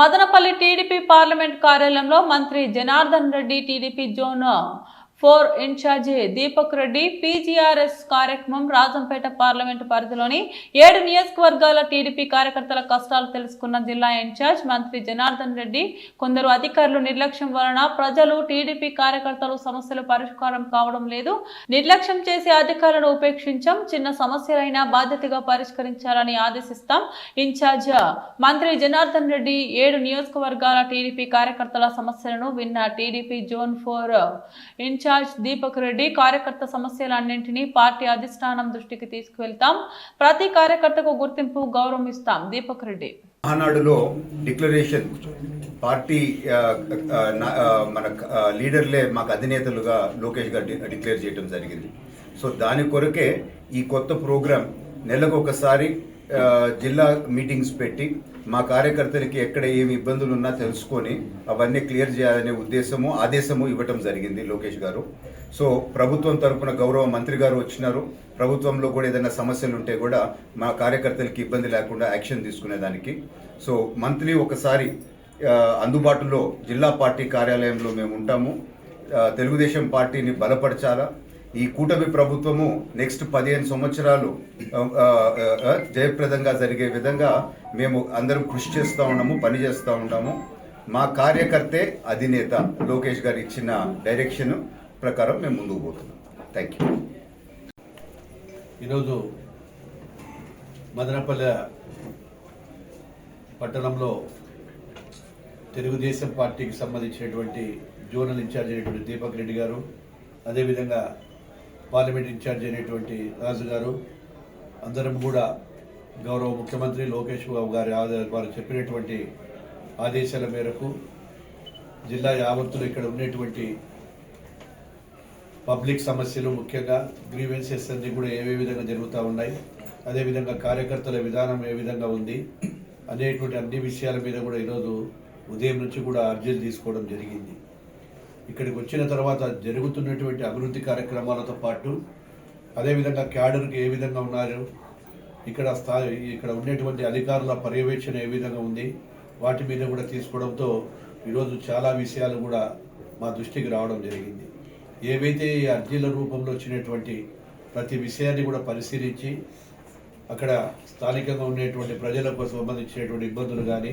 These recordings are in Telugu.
మదనపల్లి టీడీపీ పార్లమెంట్ కార్యాలయంలో మంత్రి Janardhan Reddy TDP zone 4 in charge Deepak Reddy PGRS కార్యక్రమం రాజంపేట పార్లమెంటు పరిధిలోని 7 నియోజకవర్గాల టీడీపీ కార్యకర్తల కష్టాలు తెలుసుకున్న జిల్లా ఇన్ఛార్జ్ మంత్రి జనార్దన్ రెడ్డి కొందరు అధికారులు నిర్లక్ష్యం వలన ప్రజలు టీడీపీ కార్యకర్తలు సమస్యలు పరిష్కారం కావడం లేదు, నిర్లక్ష్యం చేసి అధికారులను ఉపేక్షించాం, చిన్న సమస్యలైనా బాధ్యతగా పరిష్కరించాలని ఆదేశిస్తాం. ఇన్ఛార్జ్ మంత్రి జనార్దన్ రెడ్డి 7 నియోజకవర్గాల టీడీపీ కార్యకర్తల సమస్యలను విన్న TDP zone 4 in charge Deepak Reddy కార్యకర్త సమస్యలన్నింటినీ పార్టీ అధిష్టానం దృష్టికి తీసుకువెళ్తాం, ప్రతి కార్యకర్తకు గుర్తింపు గౌరవం ఇస్తాం. దీపక్ రెడ్డి మహానాడులో డిక్లరేషన్ పార్టీ మన లీడర్లే మాకు అధినేతలుగా లోకేష్ గారు డిక్లేర్ చేయడం జరిగింది. సో దాని కొరకే ఈ కొత్త ప్రోగ్రాం నెలకొకసారి జిల్లా మీటింగ్స్ పెట్టి మా కార్యకర్తలకి ఎక్కడ ఏమి ఇబ్బందులు ఉన్నా తెలుసుకొని అవన్నీ క్లియర్ చేయాలనే ఆదేశము ఇవ్వటం జరిగింది లోకేష్ గారు. సో ప్రభుత్వం తరపున గౌరవ మంత్రి గారు వచ్చినారు. ప్రభుత్వంలో కూడా ఏదైనా సమస్యలు ఉంటే కూడా మా కార్యకర్తలకి ఇబ్బంది లేకుండా యాక్షన్ తీసుకునేదానికి. సో మంత్లీ ఒకసారి అందుబాటులో జిల్లా పార్టీ కార్యాలయంలో మేము ఉంటాము. తెలుగుదేశం పార్టీని బలపరచాలా, ఈ కూటమి ప్రభుత్వము నెక్స్ట్ 15 సంవత్సరాలు జయప్రదంగా జరిగే విధంగా మేము అందరం కృషి చేస్తూ ఉన్నాము, పనిచేస్తూ ఉన్నాము. మా కార్యకర్తే అధినేత లోకేష్ గారు ఇచ్చిన డైరెక్షన్ ప్రకారం మేము ముందుకు పోతున్నాం. Thank you. ఈరోజు మదనపల్లె పట్టణంలో తెలుగుదేశం పార్టీకి సంబంధించినటువంటి జోనల్ ఇన్ఛార్జ్ అయినటువంటి దీపక్ రెడ్డి గారు, అదేవిధంగా పార్లమెంట్ ఇన్ఛార్జ్ అయినటువంటి రాజు గారు, అందరం కూడా గౌరవ ముఖ్యమంత్రి లోకేష్ బాబు గారి వారు చెప్పినటువంటి ఆదేశాల మేరకు జిల్లా యావత్తులు ఇక్కడ ఉన్నటువంటి పబ్లిక్ సమస్యలు, ముఖ్యంగా గ్రీవెన్సెస్ అన్నీ కూడా ఏ విధంగా జరుగుతూ ఉన్నాయి, అదేవిధంగా కార్యకర్తల విధానం ఏ విధంగా ఉంది అనేటువంటి అన్ని విషయాల మీద కూడా ఈరోజు ఉదయం నుంచి కూడా అర్జీలు తీసుకోవడం జరిగింది. ఇక్కడికి వచ్చిన తర్వాత జరుగుతున్నటువంటి అభివృద్ధి కార్యక్రమాలతో పాటు అదేవిధంగా క్యాడర్కి ఏ విధంగా ఉన్నారు, ఇక్కడ ఉండేటువంటి అధికారుల పర్యవేక్షణ ఏ విధంగా ఉంది, వాటి మీద కూడా తీసుకోవడంతో ఈరోజు చాలా విషయాలు కూడా మా దృష్టికి రావడం జరిగింది. ఏవైతే ఈ అర్జీల రూపంలో వచ్చినటువంటి ప్రతి విషయాన్ని కూడా పరిశీలించి అక్కడ స్థానికంగా ఉండేటువంటి ప్రజలకు సంబంధించినటువంటి ఇబ్బందులు కానీ,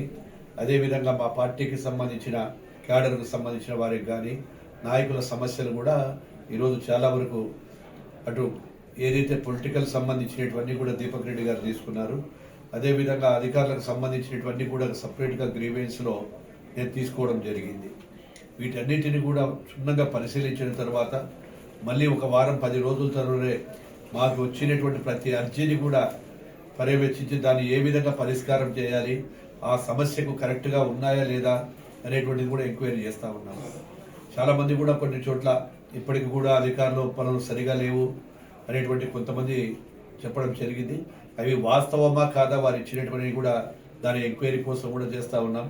అదేవిధంగా మా పార్టీకి సంబంధించిన క్యాడర్కు సంబంధించిన వారికి కానీ నాయకుల సమస్యలు కూడా ఈరోజు చాలా వరకు అటు ఏదైతే పొలిటికల్ సంబంధించినటువంటి కూడా దీపక్ రెడ్డి గారు తీసుకున్నారు, అదేవిధంగా అధికారులకు సంబంధించినటువంటి కూడా సపరేట్గా గ్రీవెన్స్లో నేను తీసుకోవడం జరిగింది. వీటన్నిటిని కూడా క్షుణ్ణంగా పరిశీలించిన తర్వాత మళ్ళీ ఒక వారం 10 రోజుల తర్వాత మాకు వచ్చినటువంటి ప్రతి అర్జీని కూడా పర్యవేక్షించి దాన్ని ఏ విధంగా పరిష్కారం చేయాలి, ఆ సమస్యకు కరెక్ట్గా ఉన్నాయా లేదా అనేటువంటిది కూడా ఎంక్వైరీ చేస్తూ ఉన్నాము. చాలామంది కూడా కొన్ని చోట్ల ఇప్పటికి కూడా అధికారులు పనులు సరిగా లేవు అనేటువంటి కొంతమంది చెప్పడం జరిగింది. అవి వాస్తవమా కాదా వారు ఇచ్చినటువంటి కూడా దాని ఎంక్వైరీ కోసం కూడా చేస్తూ ఉన్నాం.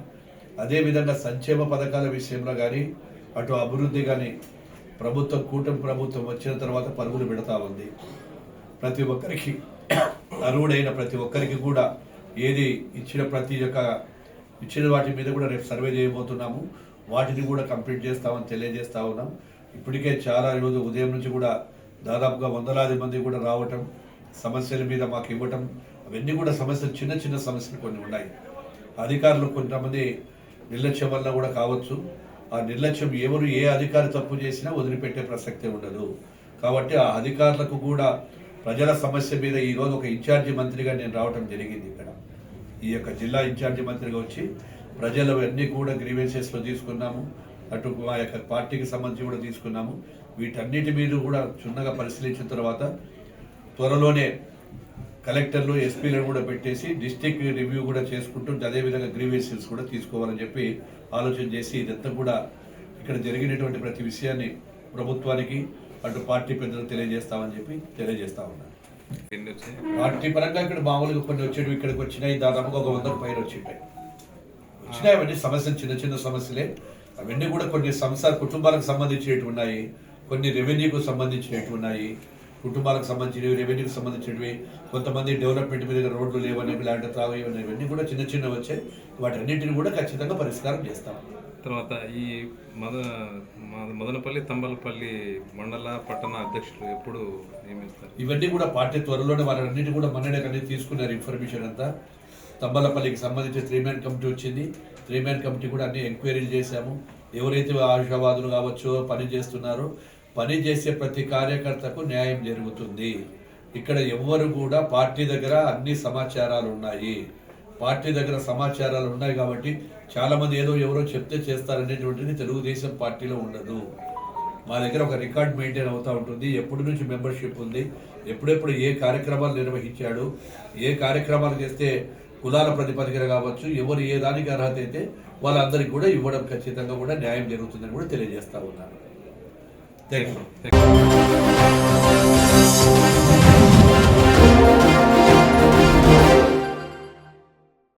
అదేవిధంగా సంక్షేమ పథకాల విషయంలో కానీ అటు అభివృద్ధి కానీ కూటమి ప్రభుత్వం వచ్చిన తర్వాత పరుగులు పెడతా ఉంది. ప్రతి ఒక్కరికి అర్హుడైన ప్రతి ఒక్కరికి కూడా ఏది ఇచ్చిన వాటి మీద కూడా రేపు సర్వే చేయబోతున్నాము. వాటిని కూడా కంప్లీట్ చేస్తామని తెలియజేస్తా ఉన్నాం. ఇప్పటికే చాలా రోజు ఉదయం నుంచి కూడా దాదాపుగా వందలాది మంది కూడా రావటం, సమస్యల మీద మాకు ఇవ్వటం, అవన్నీ కూడా సమస్యలు చిన్న సమస్యలు కొన్ని ఉన్నాయి. అధికారులు కొంతమంది నిర్లక్ష్యం వల్ల కూడా కావచ్చు. ఆ నిర్లక్ష్యం ఏ అధికారి తప్పు చేసినా వదిలిపెట్టే ప్రసక్తే ఉండదు. కాబట్టి ఆ అధికారులకు కూడా ప్రజల సమస్య మీద ఈరోజు ఒక ఇన్ఛార్జి మంత్రిగా నేను రావటం జరిగింది. ఇక్కడ ఈ యొక్క జిల్లా ఇన్ఛార్జి మంత్రిగా వచ్చి ప్రజలు అన్నీ కూడా గ్రీవెన్సెస్లో తీసుకున్నాము, అటు మా యొక్క పార్టీకి సంబంధించి కూడా తీసుకున్నాము. వీటన్నిటి మీద కూడా క్షుణ్ణంగా పరిశీలించిన తర్వాత త్వరలోనే కలెక్టర్లు ఎస్పీలను కూడా పెట్టేసి డిస్ట్రిక్ట్ రివ్యూ కూడా చేసుకుంటూ అదేవిధంగా గ్రీవెన్సెస్ కూడా తీసుకోవాలని చెప్పి ఆలోచన చేసి ఇదంతా కూడా ఇక్కడ జరిగినటువంటి ప్రతి విషయాన్ని ప్రభుత్వానికి అటు పార్టీ పెద్దలకు తెలియజేస్తామని చెప్పి తెలియజేస్తా ఉన్నాను. పార్టీ పరంగా ఇక్కడ మామూలుగా కొన్ని వచ్చేవి ఇక్కడికి వచ్చినాయి, దాదాపుగా 100 పైన వచ్చినాయి. అవన్నీ సమస్యలు చిన్న సమస్యలే. అవన్నీ కూడా కొన్ని కుటుంబాలకు సంబంధించినవి ఉన్నాయి, కొన్ని రెవెన్యూకు సంబంధించినవి ఉన్నాయి, కుటుంబాలకు సంబంధించినవి, రెవెన్యూకి సంబంధించినవి, కొంతమంది డెవలప్మెంట్ మీద రోడ్లు లేవని, ఇలాంటి తాగు ఇవన్నీ కూడా చిన్న చిన్న వచ్చాయి. వాటన్నింటిని కూడా ఖచ్చితంగా పరిష్కారం చేస్తాం. తర్వాత ఈ మదనపల్లి తంబలపల్లి మండల పట్టణ అధ్యక్షులు ఎప్పుడు నియమిస్తారు? ఇవన్నీ కూడా పార్టీ త్వరలోనే వాళ్ళన్నింటి కూడా మొన్ననే తీసుకున్నారు ఇన్ఫర్మేషన్ అంతా. తంబలపల్లికి సంబంధించి 3 మ్యాన్ కమిటీ వచ్చింది. 3 మ్యాన్ కమిటీ కూడా అన్ని ఎంక్వైరీలు చేశాము. ఎవరైతే ఆశావాదులు కావచ్చో పని చేస్తున్నారో పని చేసే ప్రతి కార్యకర్తకు న్యాయం జరుగుతుంది. ఇక్కడ ఎవ్వరు కూడా పార్టీ దగ్గర అన్ని సమాచారాలు ఉన్నాయి. పార్టీ దగ్గర సమాచారాలు ఉన్నాయి కాబట్టి చాలా మంది ఏదో ఎవరో చెప్తే చేస్తారనేటువంటిది తెలుగుదేశం పార్టీలో ఉండదు. మా దగ్గర ఒక రికార్డ్ మెయింటైన్ అవుతూ ఉంటుంది. ఎప్పటి నుంచి మెంబర్షిప్ ఉంది, ఎప్పుడెప్పుడు ఏ కార్యక్రమాలు నిర్వహించాడు, ఏ కార్యక్రమాలు చేస్తే కులాల ప్రతిపదికన కావచ్చు, ఎవరు ఏ దానికి అర్హత అయితే వాళ్ళందరికీ కూడా ఇవ్వడం ఖచ్చితంగా కూడా న్యాయం జరుగుతుందని కూడా తెలియజేస్తా ఉన్నాను. Thank you.